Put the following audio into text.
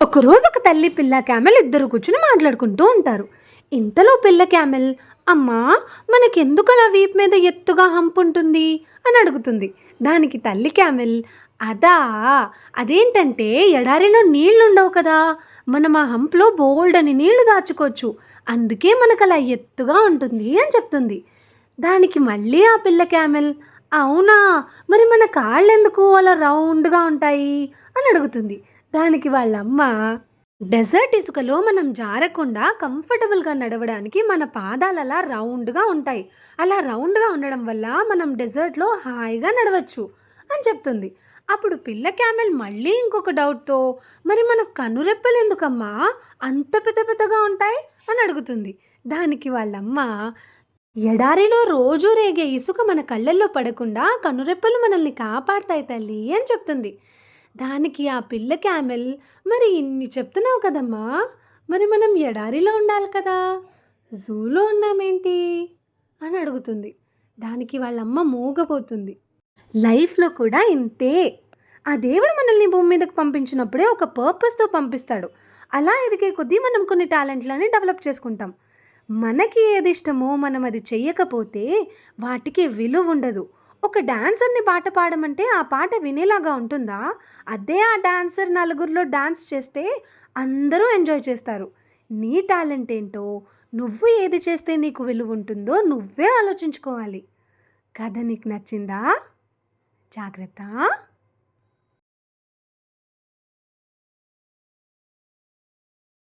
ఒకరోజు ఒక తల్లి పిల్ల క్యామెల్ ఇద్దరు కూర్చుని మాట్లాడుకుంటూ ఉంటారు. ఇంతలో పిల్ల క్యామెల్, అమ్మా, మనకెందుకు అలా వీపు మీద ఎత్తుగా హంప్ ఉంటుంది అని అడుగుతుంది. దానికి తల్లి క్యామెల్, అదా, అదేంటంటే ఎడారిలో నీళ్లుండవు కదా, మనం ఆ హంప్లో బోల్డ్ అని నీళ్లు దాచుకోవచ్చు, అందుకే మనకు అలా ఎత్తుగా ఉంటుంది అని చెప్తుంది. దానికి మళ్ళీ ఆ పిల్ల క్యామెల్, అవునా, మరి మన కాళ్ళు ఎందుకు అలా రౌండ్గా ఉంటాయి అని అడుగుతుంది. దానికి వాళ్ళమ్మ, డెజర్ట్ ఇసుకలో మనం జారకుండా కంఫర్టబుల్గా నడవడానికి మన పాదాలు అలా రౌండ్గా ఉంటాయి, అలా రౌండ్గా ఉండడం వల్ల మనం డెజర్ట్లో హాయిగా నడవచ్చు అని చెప్తుంది. అప్పుడు పిల్ల క్యామెల్ మళ్ళీ ఇంకొక డౌట్తో, మరి మన కనురెప్పలు ఎందుకమ్మా అంత పెద్ద పెద్దగా ఉంటాయి అని అడుగుతుంది. దానికి వాళ్ళమ్మ, ఎడారిలో రోజు రేగే ఇసుక మన కళ్ళల్లో పడకుండా కనురెప్పలు మనల్ని కాపాడతాయి తల్లి అని చెప్తుంది. దానికి ఆ పిల్ల క్యామెల్, మరి ఇన్ని చెప్తున్నావు కదమ్మా, మరి మనం ఎడారిలో ఉండాలి కదా, జూలో ఉన్నామేంటి అని అడుగుతుంది. దానికి వాళ్ళమ్మ మూగపోతుంది. లైఫ్లో కూడా ఇంతే. ఆ దేవుడు మనల్ని భూమి మీదకు పంపించినప్పుడే ఒక పర్పస్తో పంపిస్తాడు. అలా ఎదిగే కొద్దీ మనం కొన్ని టాలెంట్లని డెవలప్ చేసుకుంటాం. మనకి ఏది ఇష్టమో మనం అది చెయ్యకపోతే వాటికి విలువ ఉండదు. ఒక డాన్సర్ని పాట పాడమంటే ఆ పాట వినేలాగా ఉంటుందా? అదే ఆ డాన్సర్ నలుగురిలో డాన్స్ చేస్తే అందరూ ఎంజాయ్ చేస్తారు. నీ టాలెంట్ ఏంటో, నువ్వు ఏది చేస్తే నీకు విలువ ఉంటుందో నువ్వే ఆలోచించుకోవాలి. కథ నీకు నచ్చిందా? జాగ్రత్త.